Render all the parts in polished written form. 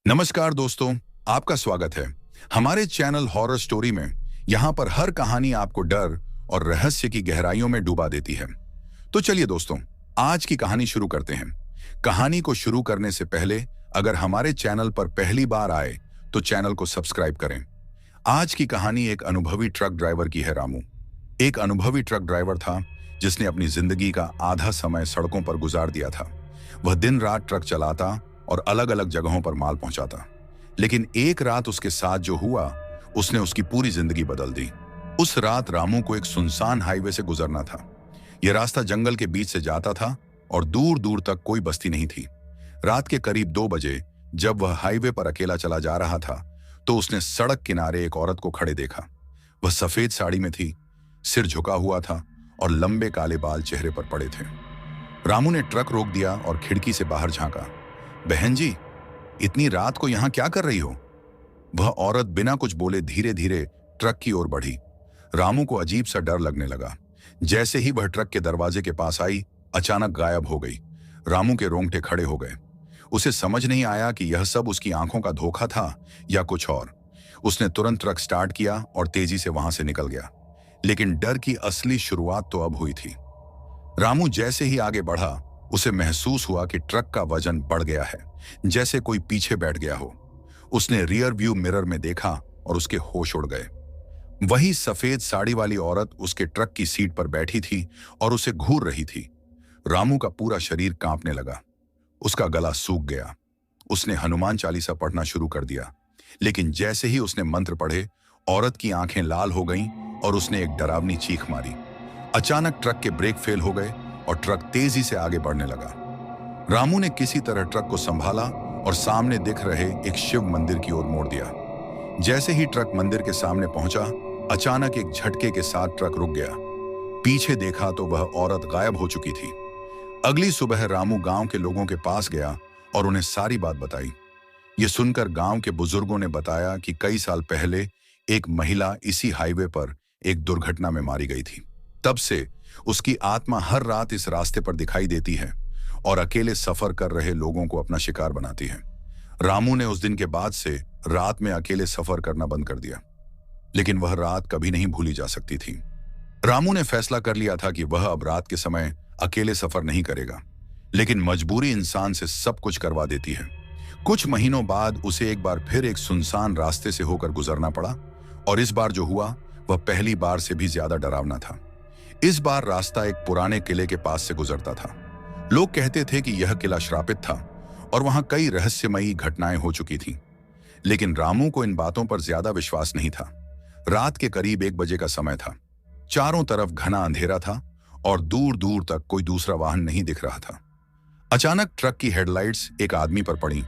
नमस्कार दोस्तों, आपका स्वागत है हमारे चैनल हॉरर स्टोरी में। यहाँ पर हर कहानी आपको डर और रहस्य की गहराइयों में डुबा देती है। तो चलिए दोस्तों, आज की कहानी शुरू करते हैं। कहानी को शुरू करने से पहले अगर हमारे चैनल पर पहली बार आए तो चैनल को सब्सक्राइब करें। आज की कहानी एक अनुभवी ट्रक ड्राइवर की है। रामू एक अनुभवी ट्रक ड्राइवर था जिसने अपनी जिंदगी का आधा समय सड़कों पर गुजार दिया था। वह दिन रात ट्रक चलाता और अलग अलग जगहों पर माल पहुंचाता। लेकिन एक रात उसके साथ जो हुआ उसने उसकी पूरी जिंदगी बदल दी। उस रात रामू को एक सुनसान हाईवे से गुजरना था। यह रास्ता जंगल के बीच से जाता था और दूर दूर तक कोई बस्ती नहीं थी। रात के करीब 2 बजे जब वह हाईवे पर अकेला चला जा रहा था तो उसने सड़क किनारे एक औरत को खड़े देखा। वह सफेद साड़ी में थी, सिर झुका हुआ था और लंबे काले बाल चेहरे पर पड़े थे। रामू ने ट्रक रोक दिया और खिड़की से बाहर झांका। बहन जी, इतनी रात को यहां क्या कर रही हो? वह औरत बिना कुछ बोले धीरे धीरे ट्रक की ओर बढ़ी। रामू को अजीब सा डर लगने लगा। जैसे ही वह ट्रक के दरवाजे के पास आई, अचानक गायब हो गई। रामू के रोंगटे खड़े हो गए। उसे समझ नहीं आया कि यह सब उसकी आंखों का धोखा था या कुछ और। उसने तुरंत ट्रक स्टार्ट किया और तेजी से वहां से निकल गया। लेकिन डर की असली शुरुआत तो अब हुई थी। रामू जैसे ही आगे बढ़ा, उसे महसूस हुआ कि ट्रक का वजन बढ़ गया है, जैसे कोई पीछे बैठ गया हो। उसने रियर व्यू मिरर में देखा और उसके होश उड़ गए। वही सफेद साड़ी वाली औरत उसके ट्रक की सीट पर बैठी थी और उसे घूर रही थी। रामू का पूरा शरीर कांपने लगा। उसका गला सूख गया। उसने हनुमान चालीसा पढ़ना शुरू कर दिया। लेकिन जैसे ही उसने मंत्र पढ़े, औरत की आंखें लाल हो गईं और उसने एक डरावनी चीख मारी। अचानक ट्रक के ब्रेक फेल हो गए और ट्रक तेजी से आगे बढ़ने लगा। रामू ने किसी तरह ट्रक को संभाला और सामने दिख रहे एक शिव मंदिर की ओर मोड़ दिया। जैसे ही ट्रक मंदिर के सामने पहुंचा, अचानक एक झटके के साथ ट्रक रुक गया। पीछे देखा तो वह औरत गायब हो चुकी थी। अगली सुबह रामू गांव के लोगों के पास गया और उन्हें सारी बात बताई। ये सुनकर गांव के बुजुर्गों ने बताया कि कई साल पहले एक महिला इसी हाईवे पर एक दुर्घटना में मारी गई थी। तब से उसकी आत्मा हर रात इस रास्ते पर दिखाई देती है और अकेले सफर कर रहे लोगों को अपना शिकार बनाती है। रामू ने उस दिन के बाद से रात में अकेले सफर करना बंद कर दिया। लेकिन वह रात कभी नहीं भूली जा सकती थी। रामू ने फैसला कर लिया था कि वह अब रात के समय अकेले सफर नहीं करेगा। लेकिन मजबूरी इंसान से सब कुछ करवा देती है। कुछ महीनों बाद उसे एक बार फिर एक सुनसान रास्ते से होकर गुजरना पड़ा और इस बार जो हुआ वह पहली बार से भी ज्यादा डरावना था। इस बार रास्ता एक पुराने किले के पास से गुजरता था। लोग कहते थे कि यह किला श्रापित था और वहां कई रहस्यमयी घटनाएं हो चुकी थीं। लेकिन रामू को इन बातों पर ज्यादा विश्वास नहीं था। रात के करीब 1 बजे का समय था। चारों तरफ घना अंधेरा था और दूर दूर तक कोई दूसरा वाहन नहीं दिख रहा था। अचानक ट्रक की हेडलाइट्स एक आदमी पर पड़ी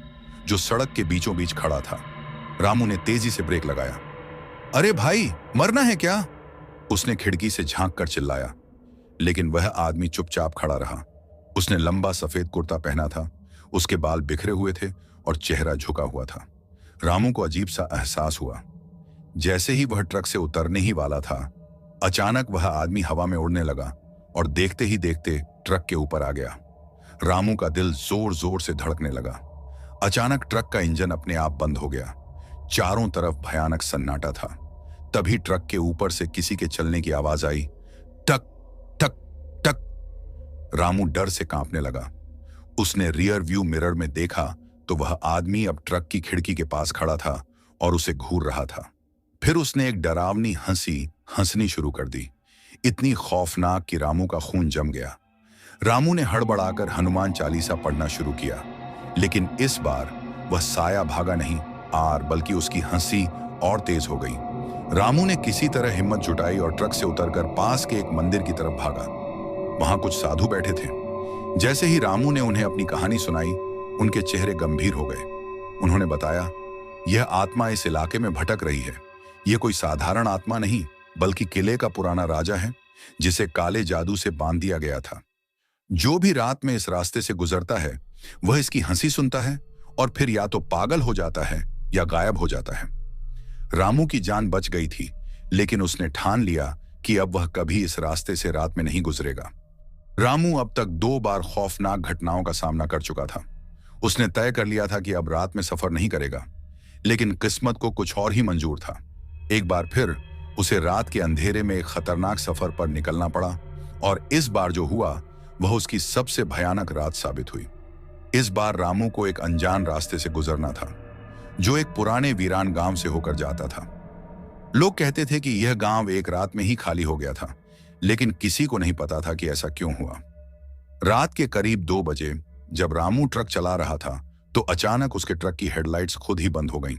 जो सड़क के बीचों बीच खड़ा था। रामू ने तेजी से ब्रेक लगाया। अरे भाई, मरना है क्या? उसने खिड़की से झांक कर चिल्लाया। लेकिन वह आदमी चुपचाप खड़ा रहा। उसने लंबा सफेद कुर्ता पहना था, उसके बाल बिखरे हुए थे और चेहरा झुका हुआ था। रामू को अजीब सा एहसास हुआ। जैसे ही वह ट्रक से उतरने ही वाला था, अचानक वह आदमी हवा में उड़ने लगा और देखते ही देखते ट्रक के ऊपर आ गया। रामू का दिल जोर जोर से धड़कने लगा। अचानक ट्रक का इंजन अपने आप बंद हो गया। चारों तरफ भयानक सन्नाटा था। तभी ट्रक के ऊपर से किसी के चलने की आवाज आई, टक टक टक। रामू डर से कांपने लगा। उसने रियर व्यू मिरर में देखा तो वह आदमी अब ट्रक की खिड़की के पास खड़ा था और उसे घूर रहा था। फिर उसने एक डरावनी हंसी हंसनी शुरू कर दी, इतनी खौफनाक कि रामू का खून जम गया। रामू ने हड़बड़ाकर हनुमान चालीसा पढ़ना शुरू किया। लेकिन इस बार वह साया भागा नहीं, बल्कि उसकी हंसी और तेज हो गई। रामू ने किसी तरह हिम्मत जुटाई और ट्रक से उतरकर पास के एक मंदिर की तरफ भागा। वहां कुछ साधु बैठे थे। जैसे ही रामू ने उन्हें अपनी कहानी सुनाई, उनके चेहरे गंभीर हो गए। उन्होंने बताया, यह आत्मा इस इलाके में भटक रही है। यह कोई साधारण आत्मा नहीं, बल्कि किले का पुराना राजा है जिसे काले जादू से बांध दिया गया था। जो भी रात में इस रास्ते से गुजरता है वह इसकी हंसी सुनता है और फिर या तो पागल हो जाता है या गायब हो जाता है। रामू की जान बच गई थी, लेकिन उसने ठान लिया कि अब वह कभी इस रास्ते से रात में नहीं गुजरेगा। रामू अब तक 2 बार खौफनाक घटनाओं का सामना कर चुका था। उसने तय कर लिया था कि अब रात में सफर नहीं करेगा, लेकिन किस्मत को कुछ और ही मंजूर था। एक बार फिर उसे रात के अंधेरे में एक खतरनाक सफर पर निकलना पड़ा, और इस बार जो हुआ वह उसकी सबसे भयानक रात साबित हुई। इस बार रामू को एक अनजान रास्ते से गुजरना था, जो एक पुराने वीरान गांव से होकर जाता था। लोग कहते थे कि यह गांव एक रात में ही खाली हो गया था, लेकिन किसी को नहीं पता था कि ऐसा क्यों हुआ। रात के करीब 2 बजे जब रामू ट्रक चला रहा था, तो अचानक उसके ट्रक की हेडलाइट्स खुद ही बंद हो गईं।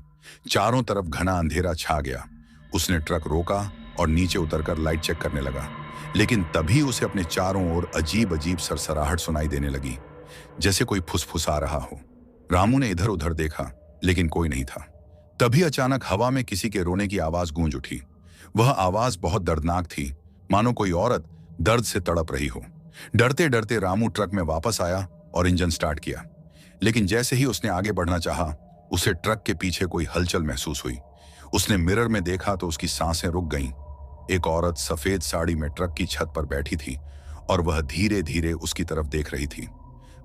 चारों तरफ घना अंधेरा छा गया। उसने ट्रक रोका और नीचे उतरकर लाइट चेक करने लगा, लेकिन तभी उसे अपने चारों ओर अजीब अजीब सरसराहट सुनाई देने लगी, जैसे कोई फुसफुसा रहा हो। रामू ने इधर उधर देखा, लेकिन कोई नहीं था। तभी अचानक हवा में किसी के रोने की आवाज गूंज उठी। वह आवाज बहुत दर्दनाक थी, मानो कोई औरत दर्द से तड़प रही हो। डरते डरते रामू ट्रक में वापस आया और इंजन स्टार्ट किया, लेकिन जैसे ही उसने आगे बढ़ना चाहा, उसे ट्रक के पीछे कोई हलचल महसूस हुई। उसने मिरर में देखा तो उसकी सांसें रुक गईं। एक औरत सफेद साड़ी में ट्रक की छत पर बैठी थी और वह धीरे धीरे उसकी तरफ देख रही थी।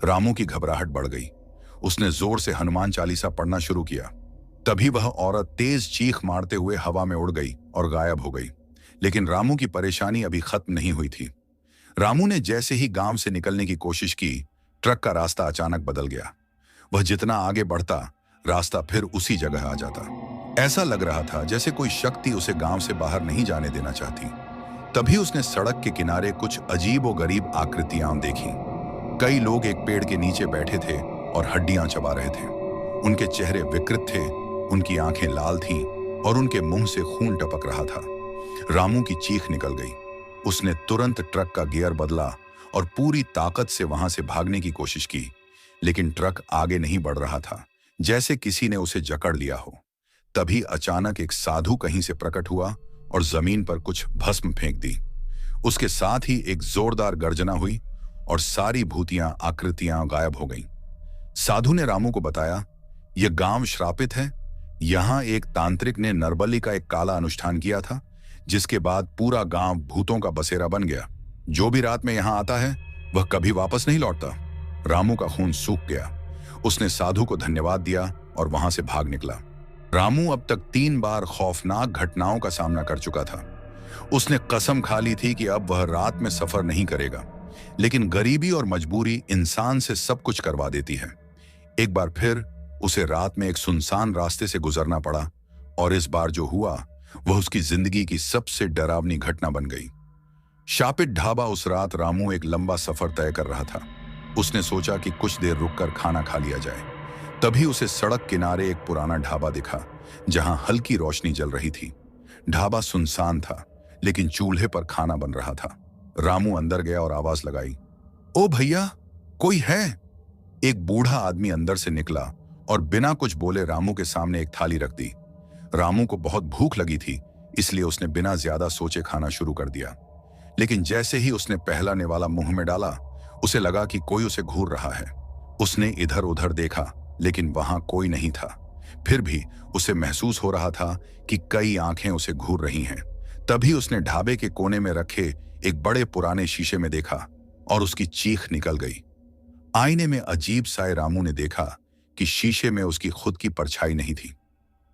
रामू की घबराहट बढ़ गई। उसने जोर से हनुमान चालीसा पढ़ना शुरू किया। तभी वह औरत तेज चीख मारते हुए हवा में उड़ गई और गायब हो गई। लेकिन रामू की परेशानी अभी खत्म नहीं हुई थी। रामू ने जैसे ही गांव से निकलने की कोशिश की, ट्रक का रास्ता अचानक बदल गया। वह जितना आगे बढ़ता, रास्ता फिर उसी जगह आ जाता। ऐसा लग रहा था जैसे कोई शक्ति उसे गांव से बाहर नहीं जाने देना चाहती। तभी उसने सड़क के किनारे कुछ अजीब व गरीब आकृतियां देखी। कई लोग एक पेड़ के नीचे बैठे थे और हड्डियां चबा रहे थे। उनके चेहरे विकृत थे, उनकी आंखें लाल थीं और उनके मुंह से खून टपक रहा था। रामू की चीख निकल गई। उसने तुरंत ट्रक का गियर बदला और पूरी ताकत से वहां से भागने की कोशिश की, लेकिन ट्रक आगे नहीं बढ़ रहा था, जैसे किसी ने उसे जकड़ लिया हो। तभी अचानक एक साधु कहीं से प्रकट हुआ और जमीन पर कुछ भस्म फेंक दी। उसके साथ ही एक जोरदार गर्जना हुई और सारी भूतियां आकृतियां गायब हो गईं। साधु ने रामू को बताया, यह गांव श्रापित है। यहां एक तांत्रिक ने नरबली का एक काला अनुष्ठान किया था, जिसके बाद पूरा गांव भूतों का बसेरा बन गया। जो भी रात में यहां आता है वह कभी वापस नहीं लौटता। रामू का खून सूख गया। उसने साधु को धन्यवाद दिया और वहां से भाग निकला। रामू अब तक 3 बार खौफनाक घटनाओं का सामना कर चुका था। उसने कसम खा ली थी कि अब वह रात में सफर नहीं करेगा, लेकिन गरीबी और मजबूरी इंसान से सब कुछ करवा देती है। एक बार फिर उसे रात में एक सुनसान रास्ते से गुजरना पड़ा, और इस बार जो हुआ वह उसकी जिंदगी की सबसे डरावनी घटना बन गई। शापित ढाबा। उस रात रामू एक लंबा सफर तय कर रहा था। उसने सोचा कि कुछ देर रुककर खाना खा लिया जाए। तभी उसे सड़क किनारे एक पुराना ढाबा दिखा, जहां हल्की रोशनी जल रही थी। ढाबा सुनसान था, लेकिन चूल्हे पर खाना बन रहा था। रामू अंदर गया और आवाज लगाई, ओ भैया, कोई है? एक बूढ़ा आदमी अंदर से निकला और बिना कुछ बोले रामू के सामने एक थाली रख दी। रामू को बहुत भूख लगी थी, इसलिए उसने बिना ज्यादा सोचे खाना शुरू कर दिया। लेकिन जैसे ही उसने पहला निवाला मुंह में डाला, उसे लगा कि कोई उसे घूर रहा है। उसने इधर उधर देखा, लेकिन वहां कोई नहीं था। फिर भी उसे महसूस हो रहा था कि कई आंखें उसे घूर रही हैं। तभी उसने ढाबे के कोने में रखे एक बड़े पुराने शीशे में देखा और उसकी चीख निकल गई। आईने में अजीब साए रामू ने देखा कि शीशे में उसकी खुद की परछाई नहीं थी,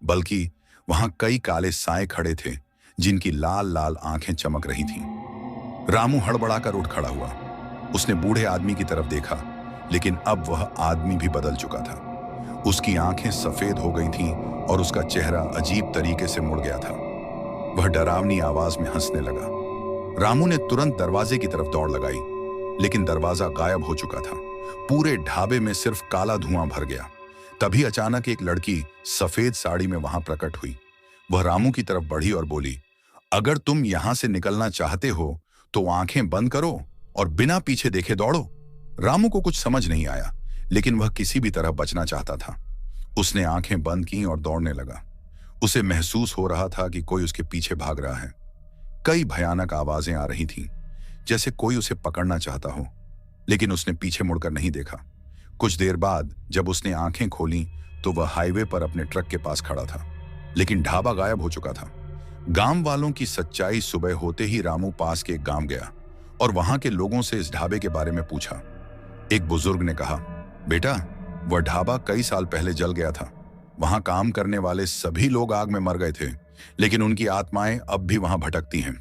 बल्कि वहां कई काले साए खड़े थे, जिनकी लाल लाल आंखें चमक रही थीं। रामू हड़बड़ाकर उठ खड़ा हुआ। उसने बूढ़े आदमी की तरफ देखा, लेकिन अब वह आदमी भी बदल चुका था। उसकी आंखें सफेद हो गई थीं और उसका चेहरा अजीब तरीके से मुड़ गया था। वह डरावनी आवाज में हंसने लगा। रामू ने तुरंत दरवाजे की तरफ दौड़ लगाई, लेकिन दरवाजा गायब हो चुका था। पूरे ढाबे में सिर्फ काला धुआं भर गया। तभी अचानक एक लड़की सफेद साड़ी में वहां प्रकट हुई। वह रामू की तरफ बढ़ी और बोली, अगर तुम यहां से निकलना चाहते हो तो आंखें बंद करो और बिना पीछे देखे दौड़ो। रामू को कुछ समझ नहीं आया, लेकिन वह किसी भी तरह बचना चाहता था। उसने आंखें बंद की और दौड़ने लगा। उसे महसूस हो रहा था कि कोई उसके पीछे भाग रहा है। कई भयानक आवाजें आ रही थीं, जैसे कोई उसे पकड़ना चाहता हो, लेकिन उसने पीछे मुड़कर नहीं देखा। कुछ देर बाद जब उसने आंखें खोलीं तो वह हाईवे पर अपने ट्रक के पास खड़ा था, लेकिन ढाबा गायब हो चुका था। गांव वालों की सच्चाई सुबह होते ही रामू पास के एक गांव गया और वहां के लोगों से इस ढाबे के बारे में पूछा। एक बुजुर्ग ने कहा, बेटा, वह ढाबा कई साल पहले जल गया था। वहां काम करने वाले सभी लोग आग में मर गए थे, लेकिन उनकी आत्माएं अब भी वहां भटकती हैं।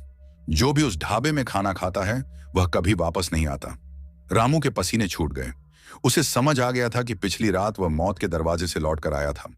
जो भी उस ढाबे में खाना खाता है वह कभी वापस नहीं आता। रामू के पसीने छूट गए। उसे समझ आ गया था कि पिछली रात वह मौत के दरवाजे से लौट कर आया था।